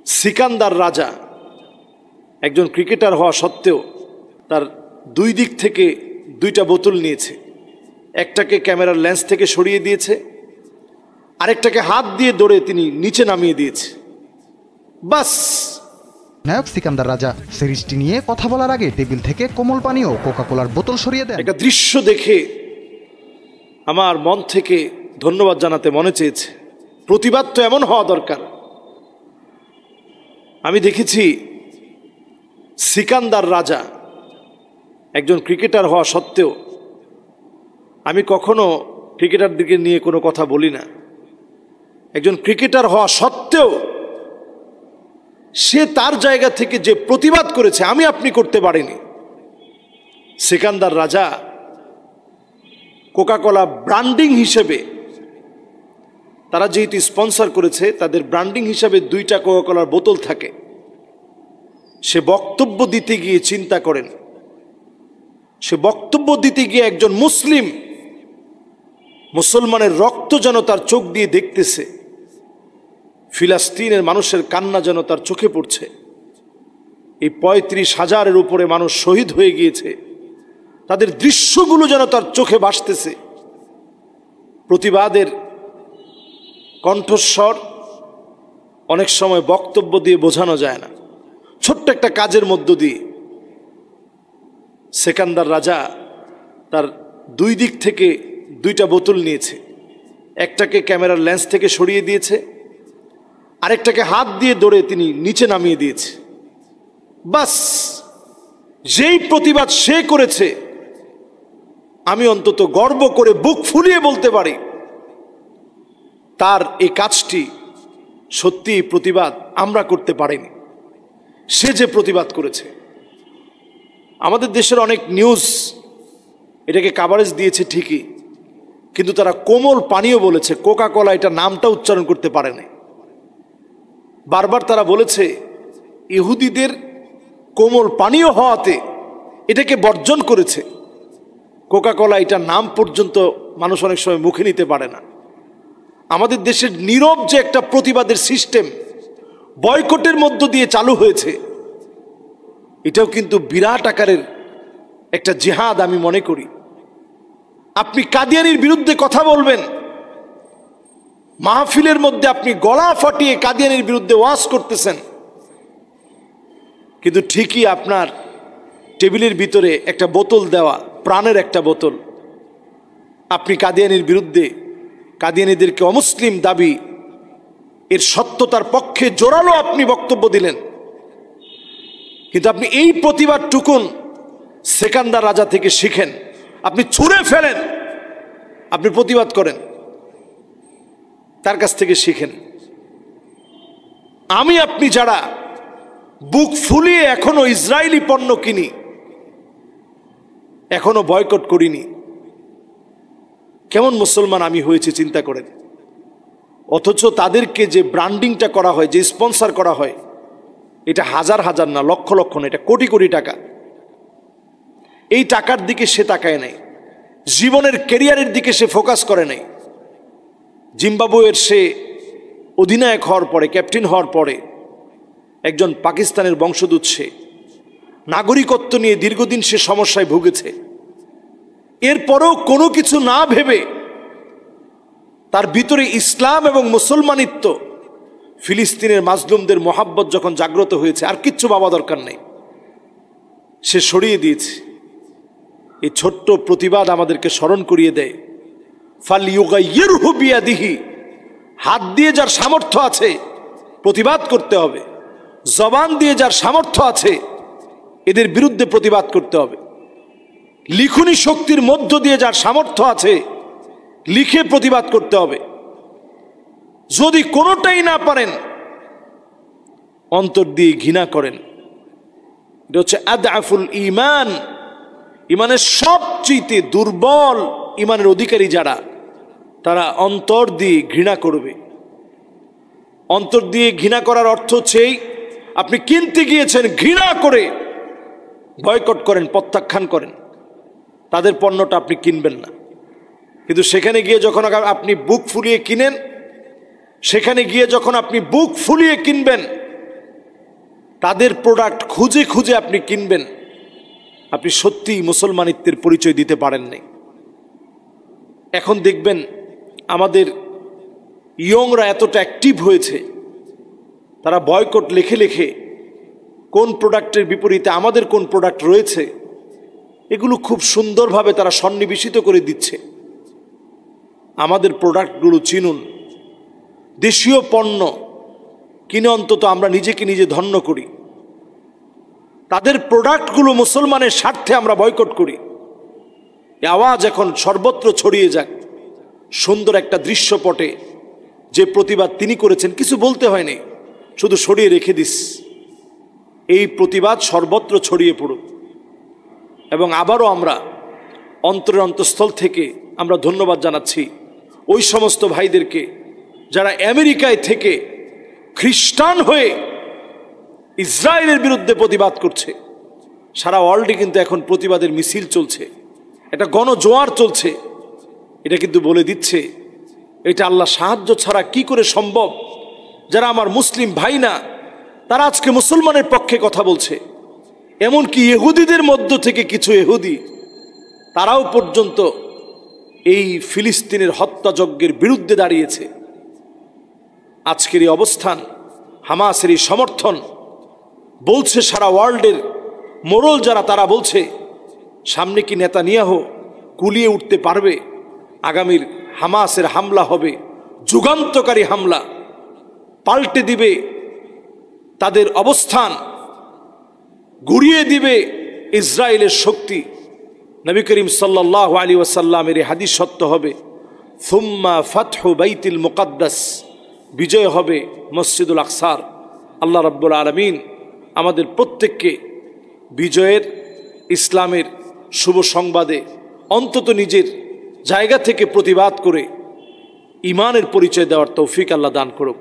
সিকান্দার রাজা একজন ক্রিকেটার হওয়া সত্ত্বেও তার দুই দিক থেকে দুইটা বোতল নিয়েছে। একটাকে ক্যামেরার লেন্স থেকে সরিয়ে দিয়েছে, আরেকটাকে হাত দিয়ে ধরে তিনি নিচে নামিয়ে দিয়েছে। বাস। নায়ক সিকান্দার রাজা সিরিজটি নিয়ে কথা বলার আগে টেবিল থেকে কোমল পানি ও কোকা-কোলার বোতল সরিয়ে দেন। একটা দৃশ্য দেখে আমার মন থেকে ধন্যবাদ জানাতে মনে চেয়েছে। প্রতিবাদ তো এমন হওয়া দরকার। আমি দেখেছি সিকান্দার রাজা একজন ক্রিকেটার হওয়া সত্ত্বেও আমি কখনো ক্রিকেটারদেরকে নিয়ে কোনো কথা বলি না। একজন ক্রিকেটার হওয়া সত্ত্বেও সে তার জায়গা থেকে যে প্রতিবাদ করেছে আমি আপনি করতে পারিনি। সিকান্দার রাজা কোকা-কোলা ব্র্যান্ডিং হিসেবে, তারা যেহেতু স্পন্সর করেছে তাদের ব্র্যান্ডিং হিসাবে দুইটা কোকা-কোলার বোতল থাকে। সে বক্তব্য দিতে গিয়ে চিন্তা করেন, সে বক্তব্য দিতে গিয়ে একজন মুসলমানের রক্ত যেন তার চোখ দিয়ে দেখতেছে, ফিলিস্তিনের মানুষের কান্না যেন তার চোখে পড়ছে। এই ৩৫,০০০-এর উপরে মানুষ শহীদ হয়ে গিয়েছে, তাদের দৃশ্যগুলো যেন তার চোখে ভাসতেছে। প্রতিবাদের কণ্ঠস্বর অনেক সময় বক্তব্য দিয়ে বোঝানো যায় না, ছোট্ট একটা কাজের মধ্য দিয়ে। সিকান্দার রাজা তার দুই দিক থেকে দুইটা বোতল নিয়েছে, একটাকে ক্যামেরার লেন্স থেকে সরিয়ে দিয়েছে, আরেকটাকে হাত দিয়ে ধরে তিনি নিচে নামিয়ে দিয়েছে। বাস। যেই প্রতিবাদ সে করেছে আমি অন্তত গর্ব করে বুক ফুলিয়ে বলতে পারি তার এই কাজটি সত্যি প্রতিবাদ আমরা করতে পারিনি। সে যে প্রতিবাদ করেছে, আমাদের দেশের অনেক নিউজ এটাকে কাভারেজ দিয়েছে ঠিকই, কিন্তু তারা কোমল পানীয় বলেছে, কোকা-কোলা এটা নামটা উচ্চারণ করতে পারে না। বারবার তারা বলেছে ইহুদিদের কোমল পানীয় হওয়াতে এটাকে বর্জন করেছে। কোকা-কোলা এটা নাম পর্যন্ত মানুষ অনেক সময় মুখে নিতে পারে না। আমাদের দেশের নীরব যে একটা প্রতিবাদের সিস্টেম বয়কটের মধ্য দিয়ে চালু হয়েছে, এটাও কিন্তু বিরাট আকারের একটা জিহাদ আমি মনে করি। আপনি কাদিয়ানির বিরুদ্ধে কথা বলবেন, মাহফিলের মধ্যে আপনি গলা ফাটিয়ে কাদিয়ানির বিরুদ্ধে ওয়াজ করতেছেন, কিন্তু ঠিকই আপনার টেবিলের ভিতরে একটা বোতল দেওয়া, প্রাণের একটা বোতল, আপনি কাদিয়ানির বিরুদ্ধে, কাদিয়ানিদেরকে অমুসলিম দাবি এর সত্যতার পক্ষে জোরালো আপনি বক্তব্য দিলেন, কিন্তু আপনি এই প্রতিবাদটুকুন সিকান্দার রাজা থেকে শিখেন। আপনি ছুঁড়ে ফেলেন, আপনি প্রতিবাদ করেন, তার কাছ থেকে শিখেন। আমি আপনি যারা বুক ফুলিয়ে এখনো ইসরায়েলি পণ্য কিনি, এখনো বয়কট করিনি, কেমন মুসলমান আমি হয়েছে চিন্তা করেন। অথচ তাদেরকে যে ব্র্যান্ডিংটা করা হয়, যে স্পন্সর করা হয়, এটা হাজার হাজার না, লক্ষ লক্ষ না, এটা কোটি কোটি টাকা। এই টাকার দিকে সে তাকায় নাই, জীবনের ক্যারিয়ারের দিকে সে ফোকাস করে নাই। জিম্বাবুয়ের সে অধিনায়ক হওয়ার পরে, ক্যাপ্টেন হওয়ার পরে একজন পাকিস্তানের বংশোদ্ভূত, সে নাগরিকত্ব নিয়ে দীর্ঘদিন সে সমস্যায় ভুগেছে। এরপরেও কোনো কিছু না ভেবে তার ভিতরে ইসলাম এবং মুসলমানিত্ব, ফিলিস্তিনের মাজলুমদের মোহাব্বত যখন জাগ্রত হয়েছে, আর কিচ্ছু ভাবা দরকার নেই, সে সরিয়ে দিয়েছে। এই ছোট্ট প্রতিবাদ আমাদেরকে স্মরণ করিয়ে দেয়, ফালইউগাইয়িরহু বিয়াদিহি, হাত দিয়ে যার সামর্থ্য আছে প্রতিবাদ করতে হবে, জবান দিয়ে যার সামর্থ্য আছে এদের বিরুদ্ধে প্রতিবাদ করতে হবে, লিখনি শক্তির মধ্য দিয়ে যার সামর্থ্য আছে লিখে প্রতিবাদ করতে হবে। যদি কোনোটাই না পারেন, অন্তর দিয়ে ঘৃণা করেন। এটা হচ্ছে আদআফুল ঈমান, ইমানের সবচেয়ে দুর্বল ইমানের অধিকারী যারা, তারা অন্তর দিয়ে ঘৃণা করবে। অন্তর দিয়ে ঘৃণা করার অর্থ হচ্ছে আপনি কিনতে গিয়েছেন, ঘৃণা করে বয়কট করেন, প্রত্যাখ্যান করেন, তাদের পণ্যটা আপনি কিনবেন না। কিন্তু সেখানে গিয়ে যখন আপনি বুক ফুলিয়ে কিনেন, সেখানে গিয়ে যখন আপনি বুক ফুলিয়ে কিনবেন, তাদের প্রোডাক্ট খুঁজে খুঁজে আপনি কিনবেন, আপনি সত্যিই মুসলমানিত্বের পরিচয় দিতে পারেন নাই। এখন দেখবেন আমাদের ইয়ংরা এতটা অ্যাক্টিভ হয়েছে, তারা বয়কট লিখে লিখে কোন প্রোডাক্টের বিপরীতে আমাদের কোন প্রোডাক্ট রয়েছে এগুলো খুব সুন্দরভাবে তারা সন্নিবেশিত করে দিচ্ছে। আমাদের প্রোডাক্টগুলো চিনুন, দেশীয় পণ্য কিনে অন্তত আমরা নিজেকে নিজে ধন্য করি। তাদের প্রোডাক্টগুলো মুসলমানের স্বার্থে আমরা বয়কট করি। এই আওয়াজ এখন সর্বত্র ছড়িয়ে যাক। সুন্দর একটা দৃশ্যপটে যে প্রতিবাদ তিনি করেছেন, কিছু বলতে হয়নি, শুধু সরিয়ে রেখে দিস। এই প্রতিবাদ সর্বত্র ছড়িয়ে পড়ুক এবং আবারও আমরা অন্তরের অন্তঃস্থল থেকে আমরা ধন্যবাদ জানাচ্ছি ওই সমস্ত ভাইদেরকে যারা আমেরিকায় থেকে খ্রিস্টান হয়ে ইসরায়েলের বিরুদ্ধে প্রতিবাদ করছে। সারা ওয়ার্ল্ডে কিন্তু এখন প্রতিবাদের মিছিল চলছে, এটা গণজোয়ার চলছে। এটা কিন্তু বলে দিচ্ছে এটা আল্লাহ সাহায্য ছাড়া কি করে সম্ভব। যারা আমার মুসলিম ভাই না, তারা আজকে মুসলমানের পক্ষে কথা বলছে। এমনকি ইহুদিদের মধ্য থেকে কিছু ইহুদি তারাও পর্যন্ত এই ফিলিস্তিনের হত্যাযজ্ঞের বিরুদ্ধে দাঁড়িয়েছে। আজকের এই অবস্থান, হামাসের এই সমর্থন বলছে সারা ওয়ার্ল্ডের মোড়ল যারা, তারা বলছে সামনে কি নেতানিয়াহু কুলিয়ে উঠতে পারবে? আগামীর হামাসের হামলা হবে যুগান্তকারী হামলা, পাল্টে দিবে তাদের অবস্থান, ঘুরিয়ে দিবে ইসরায়েলের শক্তি। নবী করিম সাল্লাল্লাহু আলাইহি ওয়াসাল্লামের এই হাদিস সত্য হবে, সুম্মা ফাতহু বাইতুল মুকাদ্দাস, বিজয় হবে মসজিদুল আকসার। আল্লাহ রাব্বুল আলামিন আমাদের প্রত্যেককে বিজয়ের, ইসলামের শুভ সংবাদে অন্তত নিজের জায়গা থেকে প্রতিবাদ করে ইমানের পরিচয় দেওয়ার তৌফিক আল্লাহ দান করুক।